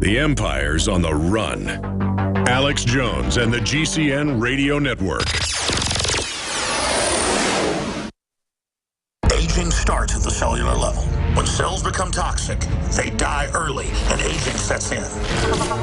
The Empire's on the run. Alex Jones and the GCN Radio Network. Aging starts at the cellular level. When cells become toxic, they die early and aging sets in.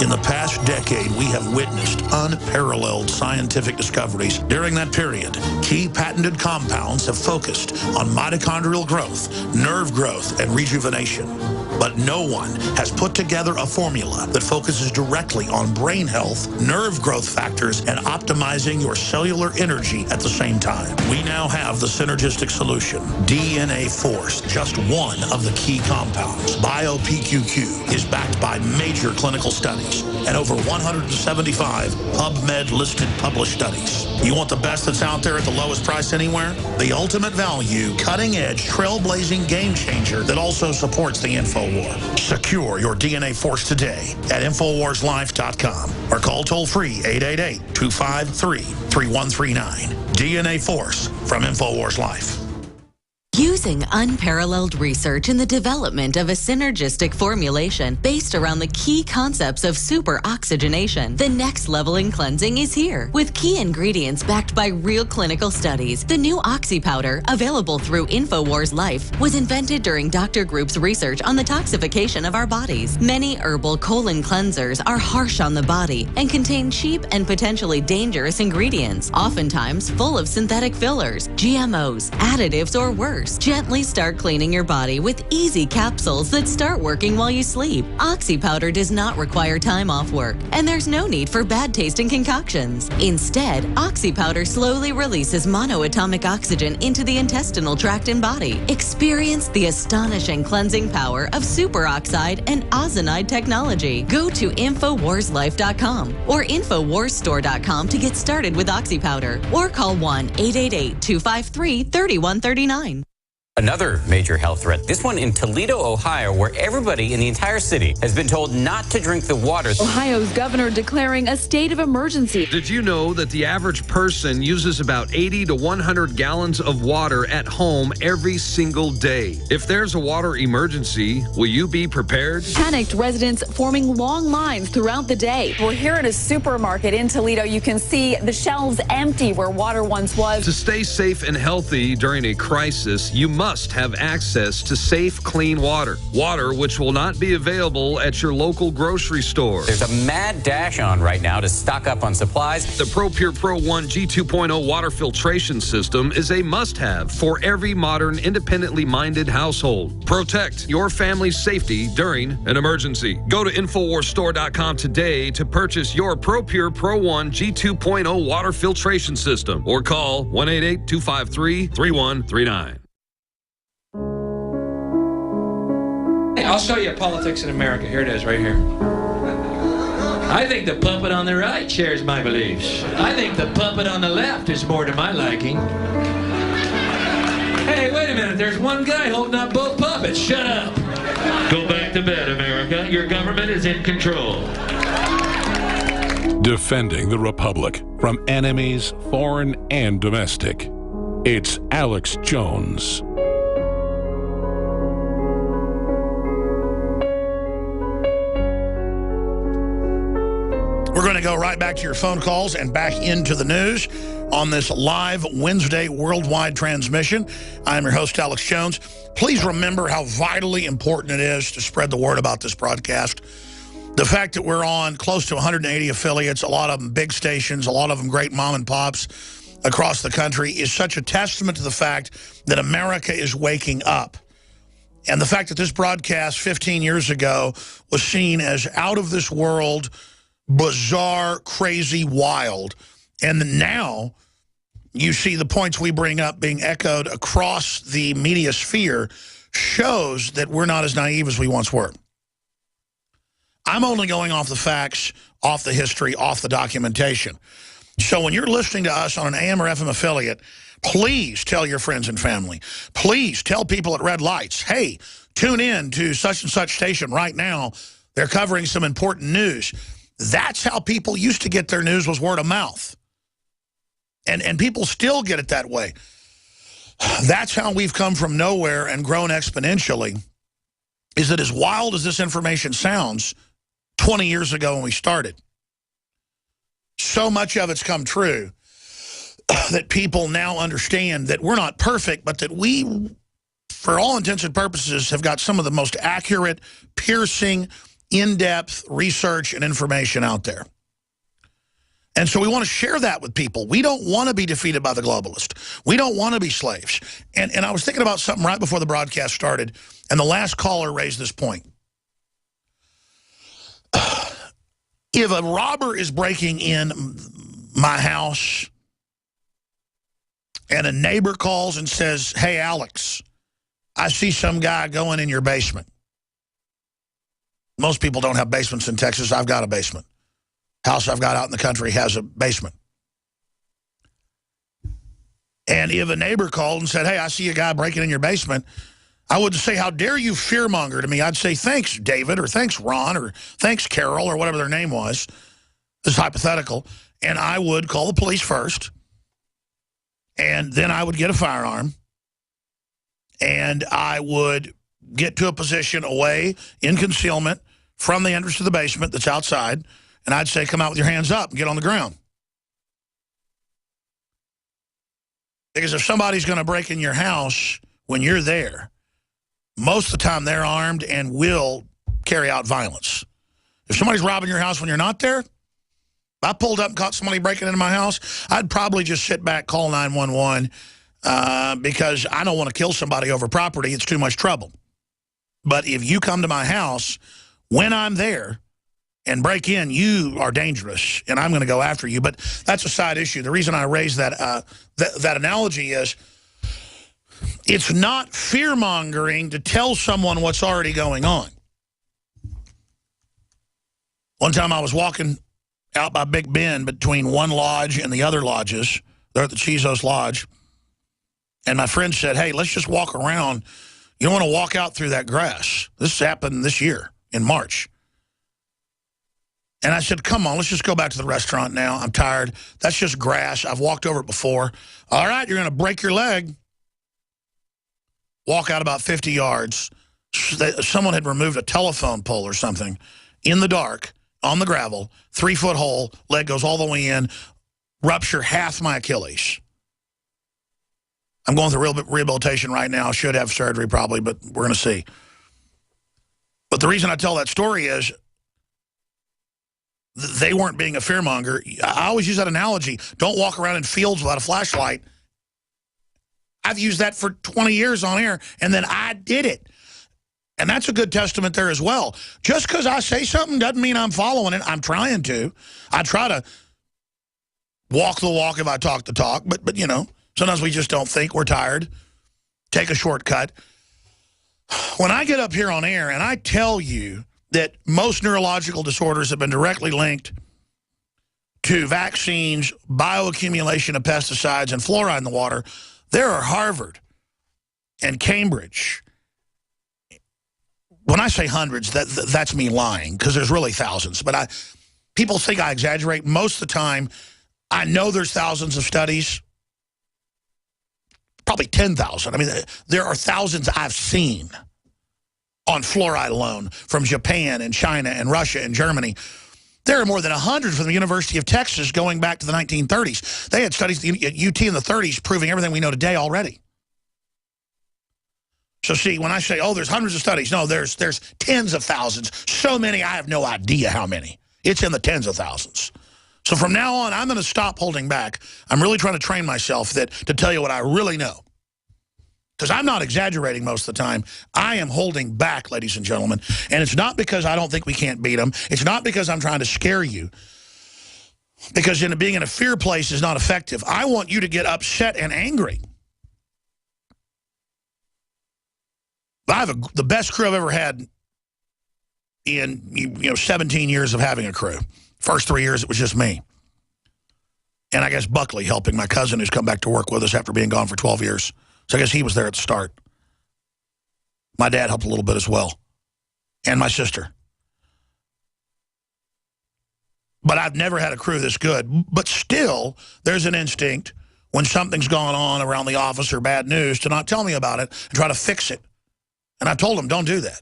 In the past decade, we have witnessed unparalleled scientific discoveries. During that period, key patented compounds have focused on mitochondrial growth, nerve growth, and rejuvenation. But no one has put together a formula that focuses directly on brain health, nerve growth factors, and optimizing your cellular energy at the same time. We now have the synergistic solution, DNA Force, just one of the key compounds. BioPQQ is backed by major clinical studies and over 175 PubMed-listed published studies. You want the best that's out there at the lowest price anywhere? The ultimate value, cutting-edge, trailblazing game changer that also supports the InfoWar. Secure your DNA Force today at InfoWarsLife.com or call toll-free 888-253-3139. DNA Force from InfoWars Life. Using unparalleled research in the development of a synergistic formulation based around the key concepts of superoxygenation, the next level in cleansing is here. With key ingredients backed by real clinical studies, the new Oxy Powder, available through InfoWars Life, was invented during Dr. Group's research on the toxification of our bodies. Many herbal colon cleansers are harsh on the body and contain cheap and potentially dangerous ingredients, oftentimes full of synthetic fillers, GMOs, additives, or worse. Gently start cleaning your body with easy capsules that start working while you sleep. Oxy Powder does not require time off work, and there's no need for bad-tasting concoctions. Instead, Oxy Powder slowly releases monoatomic oxygen into the intestinal tract and body. Experience the astonishing cleansing power of superoxide and ozonide technology. Go to InfoWarsLife.com or InfoWarsStore.com to get started with Oxy Powder, or call 1-888-253-3139. Another major health threat, this one in Toledo, Ohio, where everybody in the entire city has been told not to drink the water. Ohio's governor declaring a state of emergency. Did you know that the average person uses about 80 to 100 gallons of water at home every single day? If there's a water emergency, will you be prepared? Panicked residents forming long lines throughout the day. We're here at a supermarket in Toledo. You can see the shelves empty where water once was. To stay safe and healthy during a crisis, you must have access to safe, clean water. Water which will not be available at your local grocery store. There's a mad dash on right now to stock up on supplies. The ProPure Pro 1 G2.0 water filtration system is a must-have for every modern, independently minded household. Protect your family's safety during an emergency. Go to InfoWarsStore.com today to purchase your ProPure Pro 1 G2.0 water filtration system or call 1-888-253-3139. I'll show you politics in America. Here it is, right here. I think the puppet on the right shares my beliefs. I think the puppet on the left is more to my liking. Hey, wait a minute. There's one guy holding up both puppets. Shut up. Go back to bed, America. Your government is in control. Defending the Republic from enemies, foreign and domestic. It's Alex Jones. We're going to go right back to your phone calls and back into the news on this live Wednesday worldwide transmission. I'm your host, Alex Jones. Please remember how vitally important it is to spread the word about this broadcast. The fact that we're on close to 180 affiliates, a lot of them big stations, a lot of them great mom and pops across the country, is such a testament to the fact that America is waking up. And the fact that this broadcast 15 years ago was seen as out of this world, bizarre, crazy, wild. And now you see the points we bring up being echoed across the media sphere shows that we're not as naive as we once were. I'm only going off the facts, off the history, off the documentation. So when you're listening to us on an AM or FM affiliate, please tell your friends and family. Please tell people at red lights, hey, tune in to such and such station right now. They're covering some important news. That's how people used to get their news, was word of mouth. And people still get it that way. That's how we've come from nowhere and grown exponentially, is that as wild as this information sounds, 20 years ago when we started. So much of it's come true that people now understand that we're not perfect, but that we, for all intents and purposes, have got some of the most accurate, piercing, in-depth research and information out there. And so we want to share that with people. We don't want to be defeated by the globalist. We don't want to be slaves. And I was thinking about something right before the broadcast started, and the last caller raised this point. If a robber is breaking in my house and a neighbor calls and says, hey, Alex, I see some guy going in your basement. Most people don't have basements in Texas. I've got a basement. House I've got out in the country has a basement. And if a neighbor called and said, hey, I see a guy breaking in your basement, I wouldn't say, how dare you fearmonger to me. I'd say, thanks, David, or thanks, Ron, or thanks, Carol, or whatever their name was. This is hypothetical. And I would call the police first. And then I would get a firearm. And I would get to a position away in concealment from the entrance to the basement that's outside. And I'd say, come out with your hands up and get on the ground. Because if somebody's going to break in your house when you're there, most of the time they're armed and will carry out violence. If somebody's robbing your house when you're not there, if I pulled up and caught somebody breaking into my house, I'd probably just sit back, call 911, because I don't want to kill somebody over property. It's too much trouble. But if you come to my house when I'm there and break in, you are dangerous, and I'm going to go after you. But that's a side issue. The reason I raised that, that analogy is it's not fear-mongering to tell someone what's already going on. One time I was walking out by Big Bend between one lodge and the other lodges. They're at the Chizos Lodge. And my friend said, hey, let's just walk around. You don't want to walk out through that grass. This happened this year in March. And I said, come on, let's just go back to the restaurant now. I'm tired. That's just grass. I've walked over it before. All right, you're going to break your leg. Walk out about 50 yards. Someone had removed a telephone pole or something in the dark on the gravel, 3-foot hole, leg goes all the way in, rupture half my Achilles. I'm going through rehabilitation right now. Should have surgery probably, but we're going to see. But the reason I tell that story is they weren't being a fearmonger. I always use that analogy. Don't walk around in fields without a flashlight. I've used that for 20 years on air, and then I did it. And that's a good testament there as well. Just because I say something doesn't mean I'm following it. I'm trying to. I try to walk the walk if I talk the talk. But you know, sometimes we just don't think. We're tired. Take a shortcut. When I get up here on air and I tell you that most neurological disorders have been directly linked to vaccines, bioaccumulation of pesticides, and fluoride in the water, there are Harvard and Cambridge. When I say hundreds, that's me lying, because there's really thousands. But people think I exaggerate. Most of the time, I know there's thousands of studies, probably 10,000. I mean, there are thousands I've seen on fluoride alone from Japan and China and Russia and Germany. There are more than 100 from the University of Texas going back to the 1930s. They had studies at UT in the 30s proving everything we know today already. So see, when I say, oh, there's hundreds of studies, no, there's tens of thousands. So many, I have no idea how many. It's in the tens of thousands. So from now on, I'm going to stop holding back. I'm really trying to train myself to tell you what I really know. Because I'm not exaggerating most of the time. I am holding back, ladies and gentlemen. And it's not because I don't think we can't beat them. It's not because I'm trying to scare you. Because being in a fear place is not effective. I want you to get upset and angry. I have the best crew I've ever had in 17 years of having a crew. First 3 years, it was just me. And I guess Buckley helping, my cousin who's come back to work with us after being gone for 12 years. So I guess he was there at the start. My dad helped a little bit as well. And my sister. But I've never had a crew this good. But still, there's an instinct when something's gone on around the office or bad news to not tell me about it and try to fix it. And I told them, don't do that.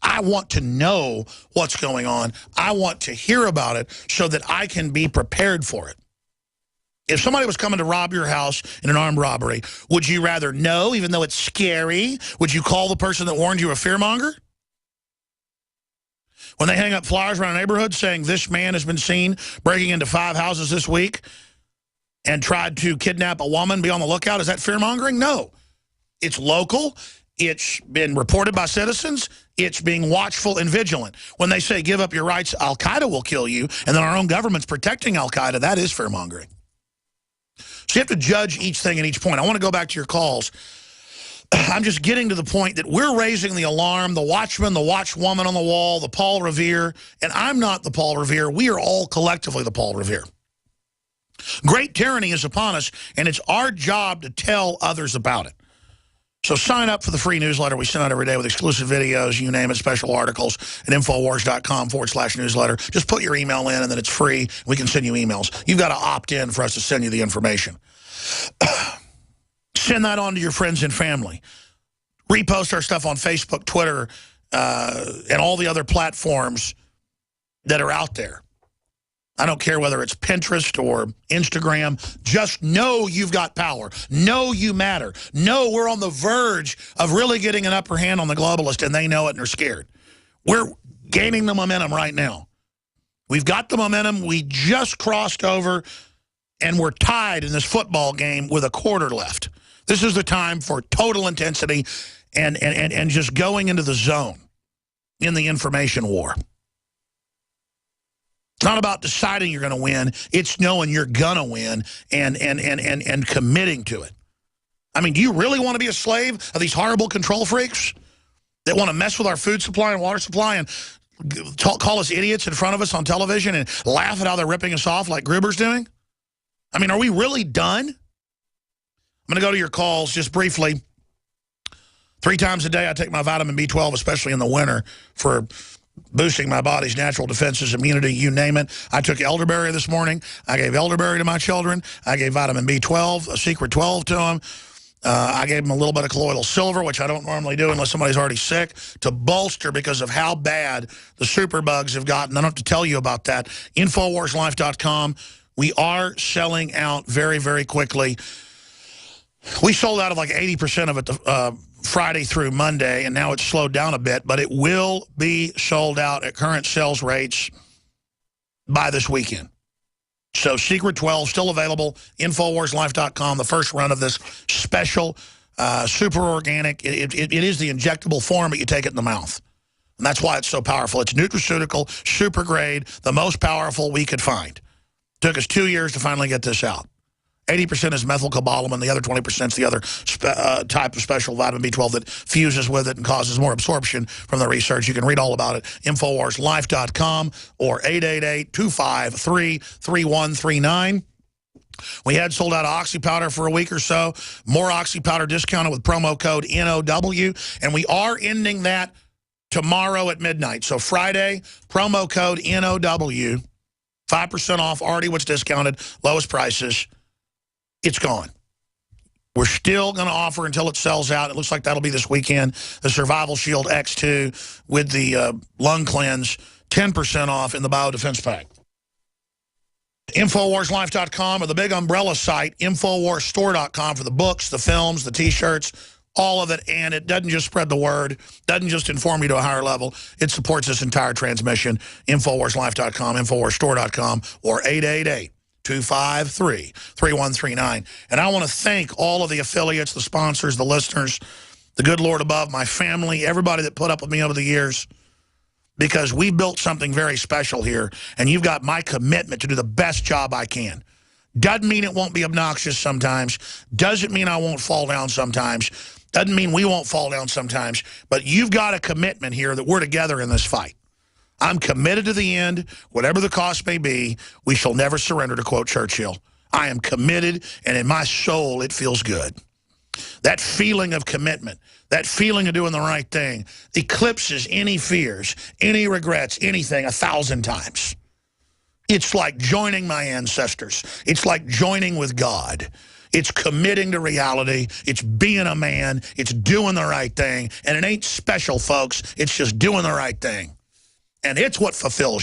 I want to know what's going on. I want to hear about it so that I can be prepared for it. If somebody was coming to rob your house in an armed robbery, would you rather know, even though it's scary? Would you call the person that warned you a fearmonger? When they hang up flyers around a neighborhood saying this man has been seen breaking into 5 houses this week and tried to kidnap a woman, be on the lookout, is that fear-mongering? No. It's local. It's been reported by citizens. It's being watchful and vigilant. When they say give up your rights, Al-Qaeda will kill you, and then our own government's protecting Al-Qaeda, that is fear-mongering. So you have to judge each thing at each point. I want to go back to your calls. I'm just getting to the point that we're raising the alarm, the watchman, the watchwoman on the wall, the Paul Revere, and I'm not the Paul Revere. We are all collectively the Paul Revere. Great tyranny is upon us, and it's our job to tell others about it. So sign up for the free newsletter we send out every day with exclusive videos, you name it, special articles at Infowars.com/newsletter. Just put your email in, and then it's free. We can send you emails. You've got to opt in for us to send you the information. Send that on to your friends and family. Repost our stuff on Facebook, Twitter, and all the other platforms that are out there. I don't care whether it's Pinterest or Instagram. Just know you've got power. Know you matter. Know we're on the verge of really getting an upper hand on the globalist, and they know it and are scared. We're gaining the momentum right now. We've got the momentum. We just crossed over, and we're tied in this football game with a quarter left. This is the time for total intensity and just going into the zone in the information war. It's not about deciding you're going to win. It's knowing you're going to win and committing to it. I mean, do you really want to be a slave of these horrible control freaks that want to mess with our food supply and water supply and call us idiots in front of us on television and laugh at how they're ripping us off like Gruber's doing? I mean, are we really done? I'm going to go to your calls just briefly. 3 times a day I take my vitamin B12, especially in the winter, for boosting my body's natural defenses, immunity, you name it. I took elderberry this morning. I gave elderberry to my children. I gave vitamin B12, a secret 12 to them. I gave them a little bit of colloidal silver, which I don't normally do unless somebody's already sick, to bolster because of how bad the superbugs have gotten. I don't have to tell you about that. Infowarslife.com. We are selling out very, very quickly. We sold out of like 80% of it Friday through Monday, and now it's slowed down a bit, but it will be sold out at current sales rates by this weekend. So Secret 12 still available, Infowarslife.com, the first run of this special, super organic. It is the injectable form, but you take it in the mouth. And that's why it's so powerful. It's nutraceutical, super grade, the most powerful we could find. Took us 2 years to finally get this out. 80% is methylcobalamin, the other 20% is the other type of special vitamin B12 that fuses with it and causes more absorption from the research. You can read all about it, Infowarslife.com or 888-253-3139. We had sold out of Oxy Powder for a week or so. More Oxy Powder discounted with promo code NOW. And we are ending that tomorrow at midnight. So Friday, promo code NOW, 5% off, already what's discounted, lowest prices. It's gone. We're still going to offer until it sells out. It looks like that'll be this weekend. The Survival Shield X2 with the lung cleanse, 10% off in the Biodefense Pack. Infowarslife.com or the big umbrella site, Infowarsstore.com for the books, the films, the T-shirts, all of it. And it doesn't just spread the word, doesn't just inform you to a higher level. It supports this entire transmission. Infowarslife.com, Infowarsstore.com, or 888-253-3139. And I want to thank all of the affiliates, the sponsors, the listeners, the good Lord above, my family, everybody that put up with me over the years, because we built something very special here, and you've got my commitment to do the best job I can. Doesn't mean it won't be obnoxious sometimes. Doesn't mean I won't fall down sometimes. Doesn't mean we won't fall down sometimes. But you've got a commitment here that we're together in this fight. I'm committed to the end. Whatever the cost may be, we shall never surrender, to quote Churchill. I am committed, and in my soul, it feels good. That feeling of commitment, that feeling of doing the right thing, eclipses any fears, any regrets, anything 1,000 times. It's like joining my ancestors. It's like joining with God. It's committing to reality. It's being a man. It's doing the right thing. And it ain't special, folks. It's just doing the right thing. And it's what fulfills you.